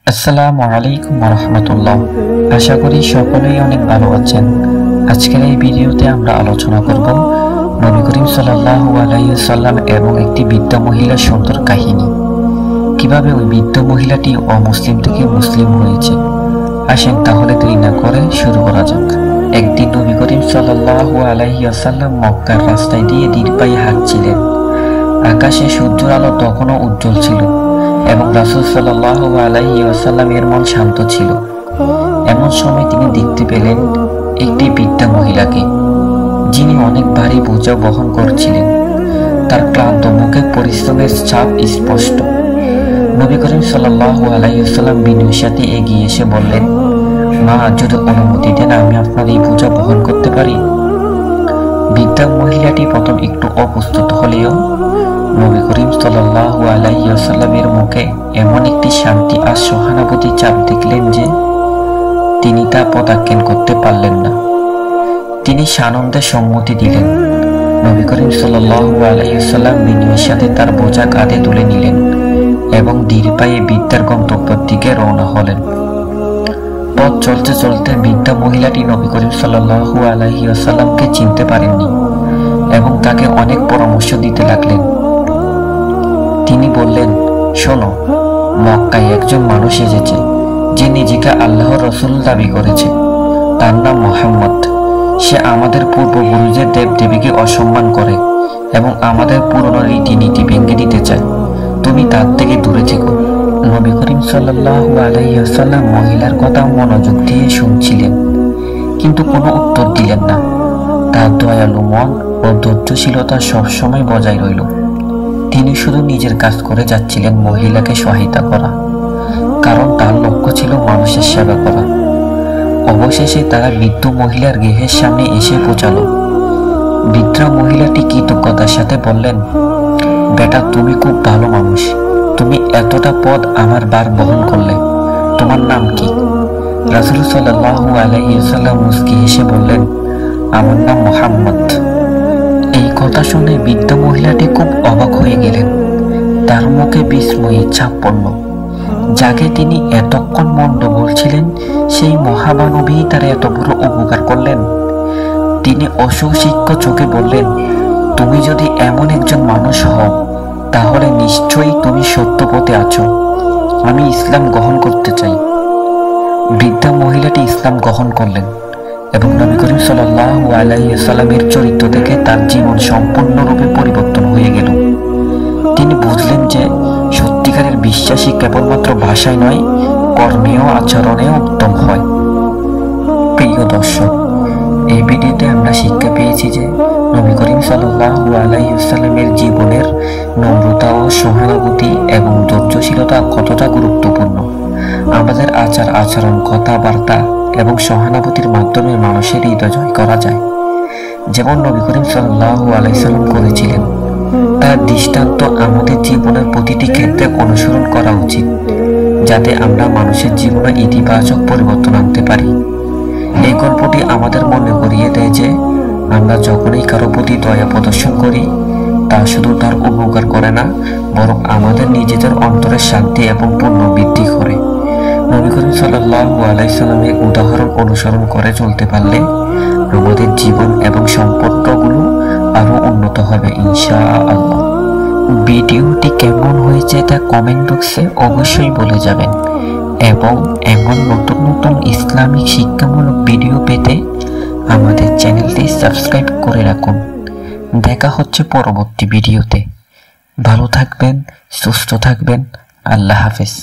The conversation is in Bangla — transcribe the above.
আসসালামু আলাইকুম ওয়া রাহমাতুল্লাহ। আশা করি সকলেই অনেক ভালো আছেন। আজকের এই ভিডিওতে আমরা আলোচনা করব নবী করিম সাল্লাল্লাহু আলাইহি ওয়াসাল্লাম এবং একটি বৃদ্ধা মহিলার সুন্দর কাহিনী। কিভাবে ওই বৃদ্ধ মহিলাটি অমুসলিম থেকে মুসলিম হয়েছে। আসেন তাহলে দেরি না করে শুরু করা যাক। একদিন নবী করিম সাল্লাল্লাহু আলাইহি ওয়াসাল্লাম মক্কার রাস্তায় দিয়ে ধীর পায়ে হাঁটছিলেন। আকাশে সূর্যের আলো তখনও উজ্জ্বল ছিল এবং রাসূল সাল্লাল্লাহু আলাইহি ওয়াসাল্লামের মন শান্ত ছিল। এমন সময় তিনি দেখতে পেলেন একটি বৃদ্ধা মহিলাকে, যিনি অনেক ভারী বোঝা বহন করছিলেন। তার ক্লান্ত মুখে পরিশ্রমের ছাপ স্পষ্ট। নবী করিম সাল্লাল্লাহু আলাইহি ওয়াসাল্লাম বিনয়ের সাথে এগিয়ে এসে বললেন, মা, যদি অনুমতি দেন আমি আপনার এই বোঝা বহন করতে পারি। বৃদ্ধা মহিলাটি প্রথম একটু অপ্রস্তুত হলেও নবী করিম সাল্লাল্লাহু আলাইহি ওয়াসাল্লামের মুখে এমন একটি শান্তি আর সহানুভূতির ছাপ দেখলেন যে তিনি তা প্রত্যাখ্যান করতে পারলেন না। তিনি সানন্দে সম্মতি দিলেন। নবী করিম সাল্লাল্লাহু আলাইহি ওয়াসাল্লাম বিনয়ের সাথে তার বোঝা কাঁধে তুলে নিলেন এবং ধীর পায়ে বৃদ্ধার গন্তব্যের দিকে রওনা হলেন। পথ চলতে চলতে বৃদ্ধা মহিলাটি নবী করিম সাল্লাল্লাহু আলাইহি ওয়াসাল্লামকে চিনতে পারেননি এবং তাকে অনেক পরামর্শ দিতে লাগলেন। তিনি বললেন, শোনো, মক্কায় একজন মানুষ এসেছে যে নিজেকে আল্লাহর রাসূল দাবি করেছে। তার নাম মুহাম্মদ। সে আমাদের পূর্বপুরুষদের দেবদেবীকে অসম্মান করে এবং আমাদের পুরনো রীতিনীতি ভেঙে দিতে চায়। তুমি তার থেকে দূরে থেকো। নবী করিম সাল্লাল্লাহু আলাইহি ওয়াসাল্লাম মহিলার কথা মনোযোগ দিয়ে শুনছিলেন, কিন্তু কোনো উত্তর দিলেন না। তার দয়ালু মন ও ধৈর্যশীলতা সবসময় বজায় রইল। তিনি শুধু নিজের কাজ করে যাচ্ছিলেন, মহিলাকে সহায়তা করা, কারণ তার লক্ষ্য ছিল মানুষের সেবা করা। অবশেষে তারা বৃদ্ধ মহিলার গৃহের সামনে এসে পৌঁছালো। বৃদ্ধা মহিলাটি কৃতজ্ঞতার সাথে বললেন, বেটা, তুমি খুব ভালো মানুষ। তুমি এতটা পথ আমার বার বহন করলে। তোমার নাম কি? রাসূল সাল্লাল্লাহু আলাইহি ওয়াসাল্লাম মুস্কি হেসে বললেন, আমার নাম মুহাম্মদ। এই কথা শুনে বৃদ্ধ মহিলাটি খুব অবাক হয়ে গেলেন। তার মুখে বিস্ময়ের ছাপ পড়ল। যাকে তিনি এতক্ষণ মন্দ বলছিলেন, সেই মহামানবী তার এত বড় উপকার করলেন। তিনি অসুশিক্ষ চোখে বললেন, তুমি যদি এমন একজন মানুষ হও তাহলে নিশ্চয়ই তুমি সত্য পথে আছো। আমি ইসলাম গ্রহণ করতে চাই। বৃদ্ধা মহিলাটি ইসলাম গ্রহণ করলেন এবং নবী করিম সাল্লাল্লাহু আলাইহি ওয়াসাল্লামের চরিত্র দেখে তার জীবন সম্পূর্ণরূপে পরিবর্তন হয়ে গেল। তিনি বুঝলেন যে সত্যিকারের বিশ্বাসী কেবলমাত্র ভাষায় নয়, কর্মেও আচরণেও উত্তম হয়। প্রিয় দর্শক, এই ভিডিওতে আমরা শিক্ষা পেয়েছি যে নবী করিম সাল্লাল্লাহু আলাইহি ওয়াসাল্লামের জীবনের নম্রতা ও সহানুভূতি এবং ধৈর্যশীলতা কতটা গুরুত্বপূর্ণ। আমাদের আচার আচরণ, কথাবার্তা এবং সহানুভূতির মাধ্যমে মানুষের হৃদয় জয় করা যায়, যেমন নবী করিম সাল্লাল্লাহু আলাইহি ওয়াসাল্লাম করেছিলেন। তার দৃষ্টান্ত আমাদের জীবনের প্রতিটি ক্ষেত্রে অনুসরণ করা উচিত, যাতে আমরা মানুষের জীবনে ইতিবাচক পরিবর্তন আনতে পারি। এই গল্পটি আমাদের মনে করিয়ে দেয় যে আমরা যখনই কারো প্রতি দয়া প্রদর্শন করি, তা শুধু তার উপকার করে না, বরং আমাদের নিজেদের অন্তরের শান্তি এবং পুণ্য বৃদ্ধি করে। নবী করিম সাল্লাল্লাহু আলাইহি ওয়াসাল্লামের উদাহরণ অনুসরণ করে চলতে পারলে আমাদের জীবন এবং সম্পর্কগুলো আরো উন্নত হবে ইনশাআল্লাহ। ভিডিওটি কেমন হয়েছে তা কমেন্ট বক্সে অবশ্যই বলে যাবেন এবং এমন নতুন নতুন ইসলামিক শিক্ষামূলক ভিডিও পেতে আমাদের চ্যানেলটি সাবস্ক্রাইব করে রাখুন। দেখা হচ্ছে পরবর্তী ভিডিওতে। ভালো থাকবেন, সুস্থ থাকবেন। আল্লাহ হাফেজ।